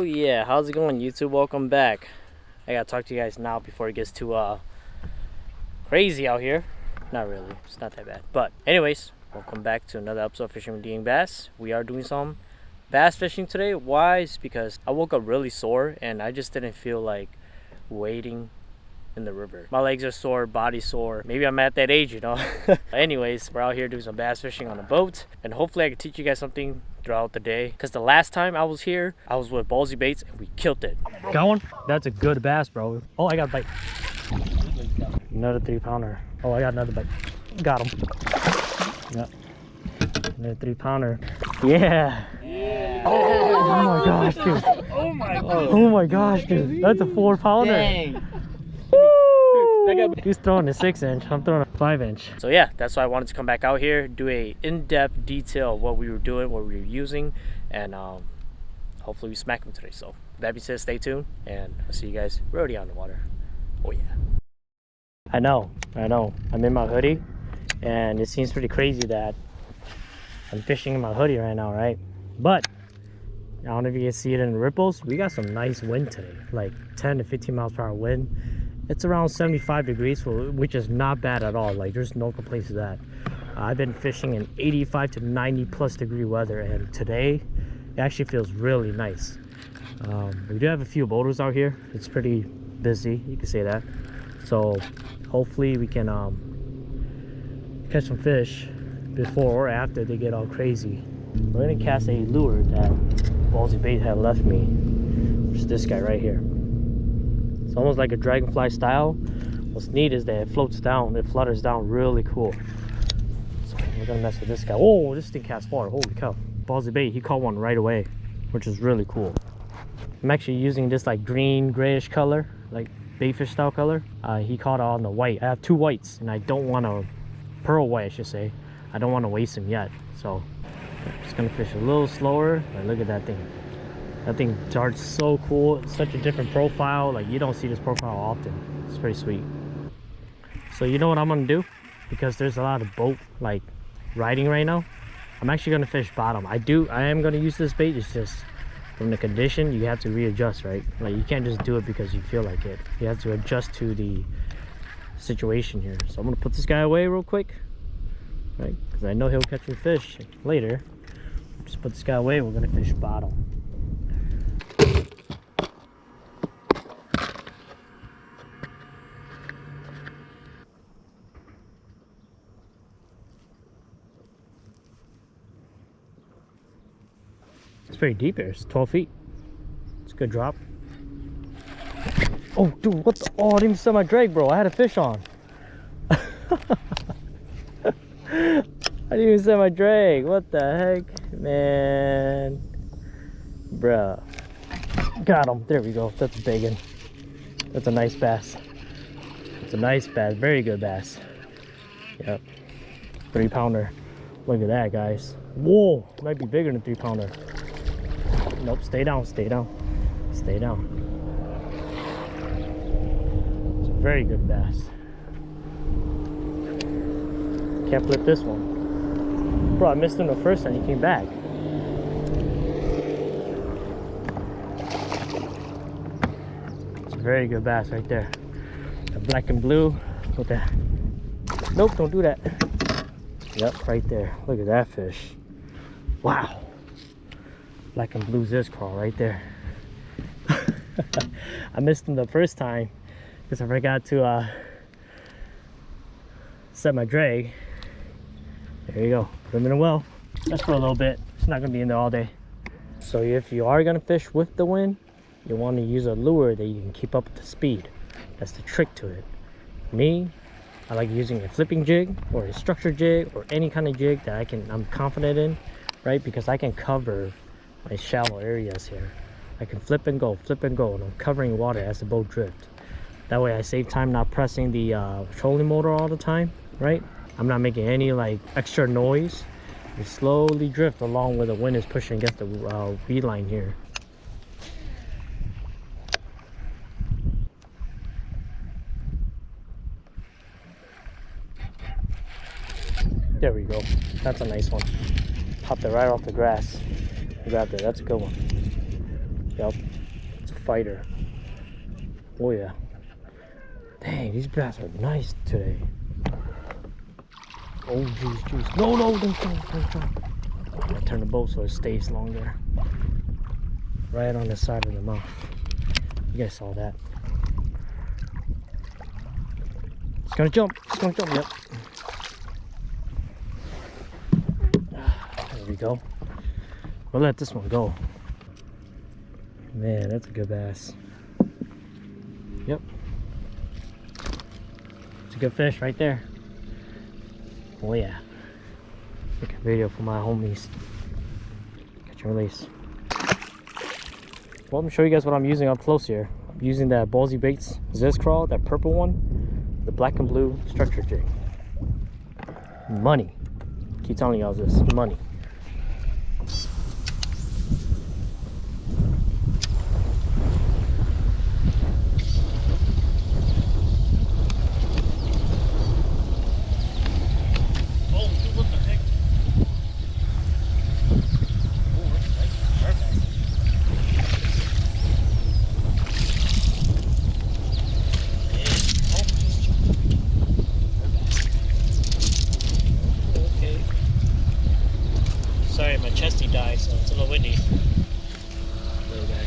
yeah, how's it going, YouTube? Welcome back. I gotta talk to you guys now before it gets too crazy out here. Not really, it's not that bad, but anyways, welcome back to another episode of Fishing with DYangBass. We are doing some bass fishing today. Why? It's because I woke up really sore and I just didn't feel like wading in the river. My legs are sore, body sore. Maybe I'm at that age, you know. Anyways, we're out here doing some bass fishing on a boat, and hopefully I can teach you guys something throughout the day, because the last time I was here I was with Ballsy Baits and we killed it. Got one? That's a good bass, bro. Oh, I got a bite. Another 3-pounder. Oh, I got another bite. Got him. Yep. Another 3-pounder. Yeah. Oh my gosh, dude. Oh my gosh, dude. That's a 4-pounder. Dang. He's throwing a 6-inch. I'm throwing a 5-inch. So yeah, that's why I wanted to come back out here, do a in-depth detail of what we were doing, what we were using, and hopefully we smack them today. So with that being said, stay tuned, and I'll see you guys. We're already on the water. Oh yeah. I know. I'm in my hoodie, and it seems pretty crazy that I'm fishing in my hoodie right now, right? But I don't know if you can see it in the ripples. We got some nice wind today, like 10 to 15 miles per hour wind. It's around 75 degrees, which is not bad at all. Like, there's no complaints to that. I've been fishing in 85 to 90 plus degree weather, and today it actually feels really nice. We do have a few boaters out here. It's pretty busy, you can say that. So hopefully we can catch some fish before or after they get all crazy. We're gonna cast a lure that Ballsy Bait had left me, which is this guy right here. It's almost like a dragonfly style. What's neat is that it floats down, it flutters down really cool. So we're gonna mess with this guy. Oh, this thing casts water, holy cow. Ballsy Bait, he caught one right away, which is really cool. I'm actually using this like green grayish color, like baitfish style color. He caught on the white. I have 2 whites and I don't want to, pearl white I should say. I don't want to waste them yet. So I'm just gonna fish a little slower. Like, look at that thing. That thing darts so cool. It's such a different profile. Like, you don't see this profile often. It's pretty sweet. So you know what I'm gonna do? Because there's a lot of boat like riding right now, I'm actually gonna fish bottom. I am gonna use this bait. It's just from the condition you have to readjust, right? Like, you can't just do it because you feel like it. You have to adjust to the situation here. So I'm gonna put this guy away real quick, right? Because I know he'll catch me fish later. Just put this guy away. We're gonna fish bottom. It's pretty deep here. It's 12 feet. It's a good drop. Oh, dude, what the? Oh, I didn't even set my drag, bro. I had a fish on. I didn't even set my drag. What the heck, man? Bruh. Got him. There we go. That's a big one. That's a nice bass. It's a nice bass. Very good bass. Yep. 3-pounder. Look at that, guys. Whoa. It might be bigger than 3-pounder. Nope. Stay down. Stay down. Stay down. It's a very good bass. Can't flip this one. Bro, I missed him the first time he came back. It's a very good bass right there. The black and blue with that. Nope, don't do that. Yep, right there. Look at that fish. Wow. Black and blue ziz crawl right there. I missed him the first time because I forgot to set my drag. There you go. Put him in a well. Just for a little bit. It's not gonna be in there all day. So if you are gonna fish with the wind, you want to use a lure that you can keep up with the speed. That's the trick to it. Me, I like using a flipping jig or a structured jig or any kind of jig that I'm confident in, right? Because I can cover my shallow areas here. I can flip and go, and I'm covering water as the boat drifts. That way I save time not pressing the trolling motor all the time, right? I'm not making any like extra noise. We slowly drift along where the wind is pushing against the weed line here. There we go. That's a nice one. Popped it right off the grass. Grabbed it. That's a good one. Yep, it's a fighter. Oh yeah. Dang, these bass are nice today. Oh jeez, jeez. No, no, don't jump. I turn the boat so it stays longer. Right on the side of the mouth. You guys saw that. It's gonna jump. It's gonna jump. Yep. There we go. We'll let this one go. Man, that's a good bass. Yep. It's a good fish right there. Oh yeah. Make a video for my homies. Catch and release. Well, let me show you guys what I'm using up close here. I'm using that Ballsy Baits Zest Crawl, that purple one, the black and blue structure jig. Money. Keep telling y'all this. Money. Sorry, my chesty died, so it's a little windy. Little guy.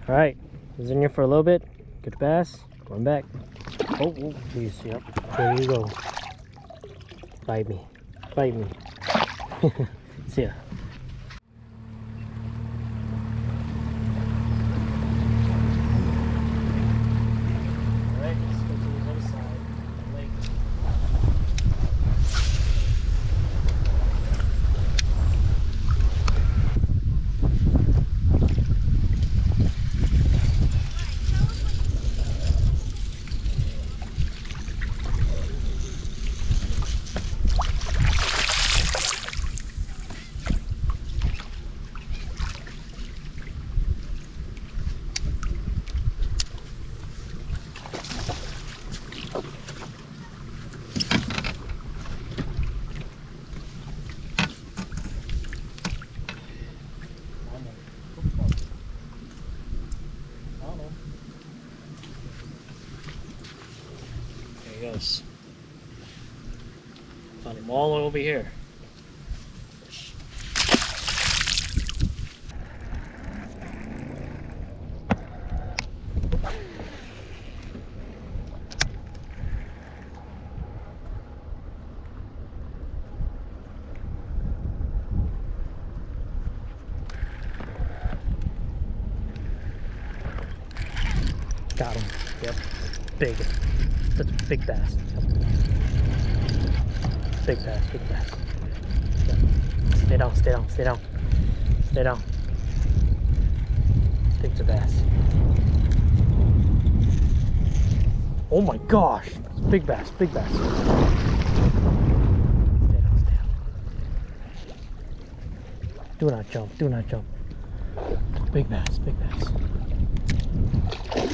Alright, was in here for a little bit. Good bass. Going back. Oh, jeez, yep. There you go. Bite me. Bite me. See ya. There he goes. Found him all over here. Got him. Yep. Big. That's a big bass. Big bass, big bass. Yep. Stay down, stay down, stay down. Stay down. I think it's a bass. Oh my gosh. It's a big bass, big bass. Stay down, stay down. Do not jump, do not jump. Big bass, big bass.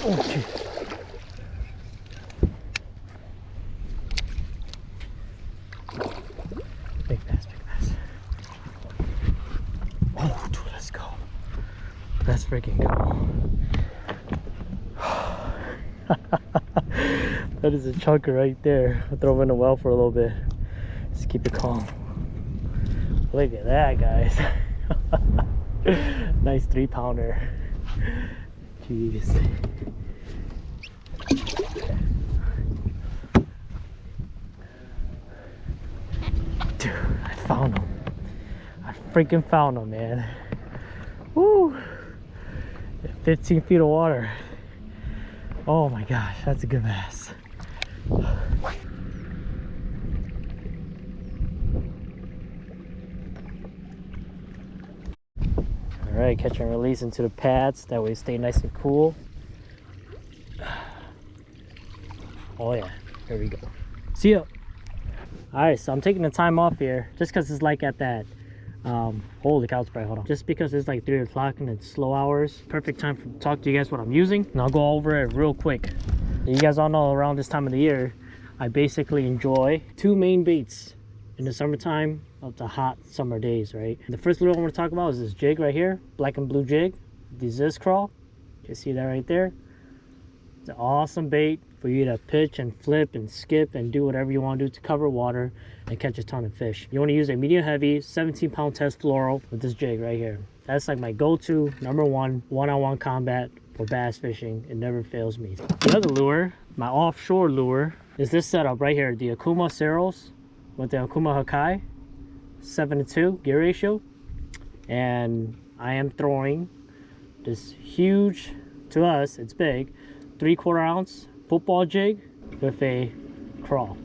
Oh jeez. Big bass, big bass. Oh dude, let's go. Let's freaking go. That is a chunker right there. I'll throw him in the well for a little bit. Just keep it calm. Look at that, guys. Nice 3-pounder. Jeez. Dude, I found him. I freaking found him, man. Woo! 15 feet of water. Oh my gosh, that's a good bass. Alright, catch and release into the pads. That way it stay nice and cool. Oh yeah, here we go. See ya. Alright, so I'm taking the time off here just because it's like at that holy cow, spray, hold on. Just because it's like 3 o'clock and it's slow hours. Perfect time to talk to you guys what I'm using. And I'll go over it real quick. You guys all know around this time of the year, I basically enjoy two main baits in the summertime of the hot summer days, right? The first lure I want to talk about is this jig right here, black and blue jig, the Ziz crawl. You see that right there? It's an awesome bait for you to pitch and flip and skip and do whatever you want to do to cover water and catch a ton of fish. You want to use a medium heavy 17-pound test fluoro with this jig right here. That's like my go-to number one-on-one combat for bass fishing. It never fails me. The other lure, my offshore lure, is this setup right here, the Okuma Ceros with the Okuma Hakai 7-to-2 gear ratio. And I am throwing this huge, to us it's big, 3/4 ounce football jig with a crawl.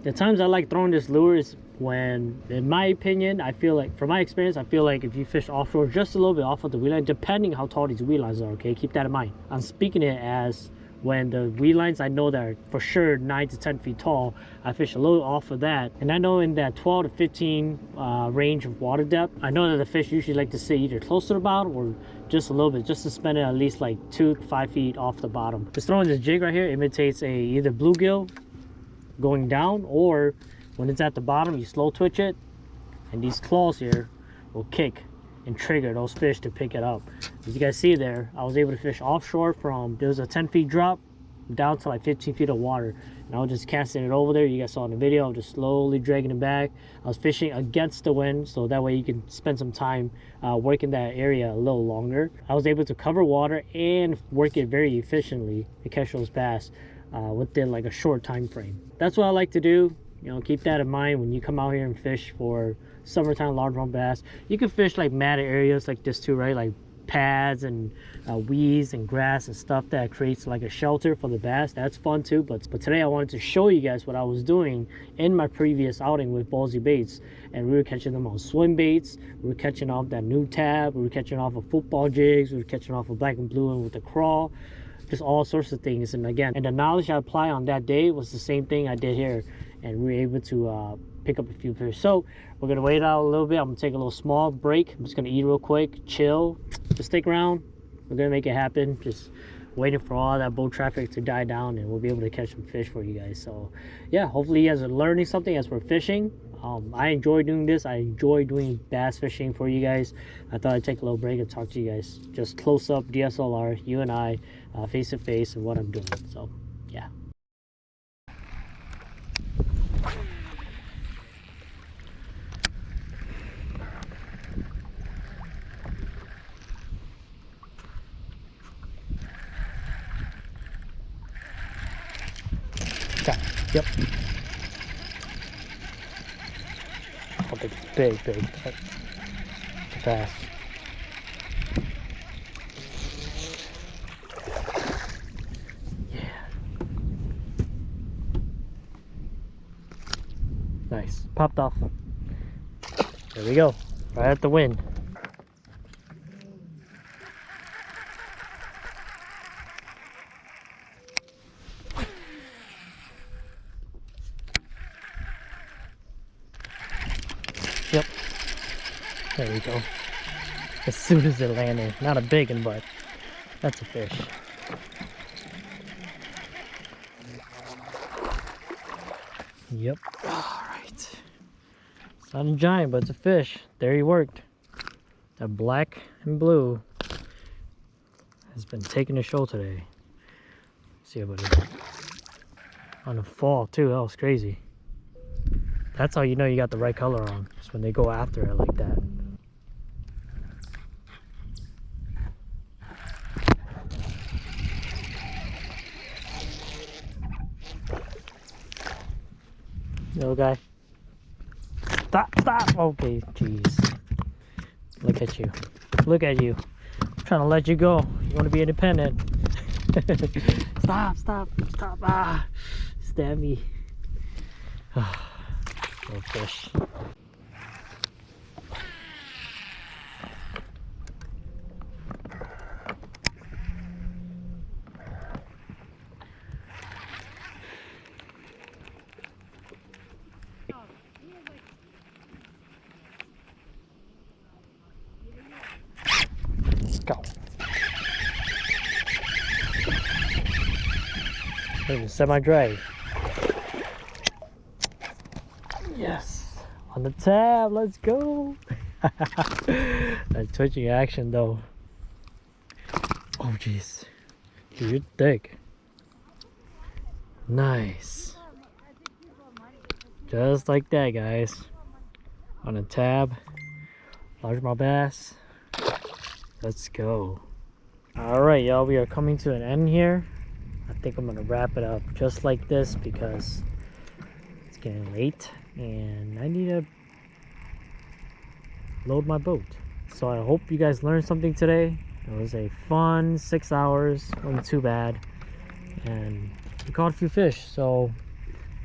The times I like throwing this lure is when, in my opinion, I feel like, from my experience, I feel like if you fish offshore just a little bit off of the weed line, depending how tall these weed lines are, okay, keep that in mind. I'm speaking it as when the weed lines I know that are for sure 9 to 10 feet tall, I fish a little off of that. And I know in that 12 to 15 range of water depth, I know that the fish usually like to sit either close to the bottom or just a little bit, just to spend it at least like 2 to 5 feet off the bottom. Just throwing this jig right here imitates a either bluegill going down, or when it's at the bottom, you slow twitch it, and these claws here will kick and trigger those fish to pick it up. As you guys see there, I was able to fish offshore from, there was a 10 feet drop down to like 15 feet of water, and I was just casting it over there. You guys saw in the video, I was just slowly dragging it back. I was fishing against the wind, so that way you can spend some time working that area a little longer. I was able to cover water and work it very efficiently to catch those bass within like a short time frame. That's what I like to do. You know, keep that in mind when you come out here and fish for summertime largemouth bass. You can fish like matted areas like this too, right? Like pads and weeds and grass and stuff that creates like a shelter for the bass. That's fun too. But today I wanted to show you guys what I was doing in my previous outing with Ballsy Baits. And we were catching them on swim baits. We were catching off that new tab. We were catching off of football jigs. We were catching off of black and blue and with the crawl. Just all sorts of things. And again, and the knowledge I applied on that day was the same thing I did here. And we were able to pick up a few fish. So we're gonna wait out a little bit. I'm gonna take a little small break. I'm just gonna eat real quick, chill. Just stick around. We're gonna make it happen. Just waiting for all that boat traffic to die down, and we'll be able to catch some fish for you guys. So yeah, hopefully you guys are learning something as we're fishing. I enjoy doing this. I enjoy doing bass fishing for you guys. I thought I'd take a little break and talk to you guys just close up DSLR, you and I, face to face, and what I'm doing. So yeah. Okay. Yep. Optic, big, fast. Yeah. Nice. Popped off. There we go. Right at the wind. Yep. There we go. As soon as it landed. Not a big one, but that's a fish. Yep. Alright. It's not a giant, but it's a fish. There he worked. That black and blue has been taking the show today. See ya, buddy. On the fall too, that was crazy. That's how you know you got the right color on, just when they go after it like that. Little guy. Stop! Okay, jeez. Look at you. Look at you. I'm trying to let you go. You want to be independent. Stop! Ah! Stab me. Little fish. Let's go. Semi-dry. Yes, on the tab. Let's go. That twitching action though. Oh jeez, dude, you're thick. Nice. Just like that, guys. On a tab, largemouth bass. Let's go. All right, y'all, we are coming to an end here. I think I'm gonna wrap it up just like this because it's getting late and I need to load my boat. So I hope you guys learned something today. It was a fun 6 hours, wasn't too bad, and we caught a few fish, so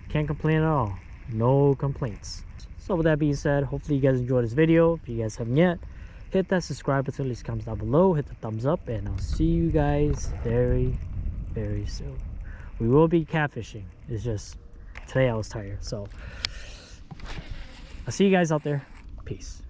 can't complain at all. No complaints. So with that being said, hopefully you guys enjoyed this video. If you guys haven't yet, hit that subscribe button, leave comments down below, hit the thumbs up, and I'll see you guys very soon. We will be catfishing. It's just today I was tired, so I'll see you guys out there. Peace.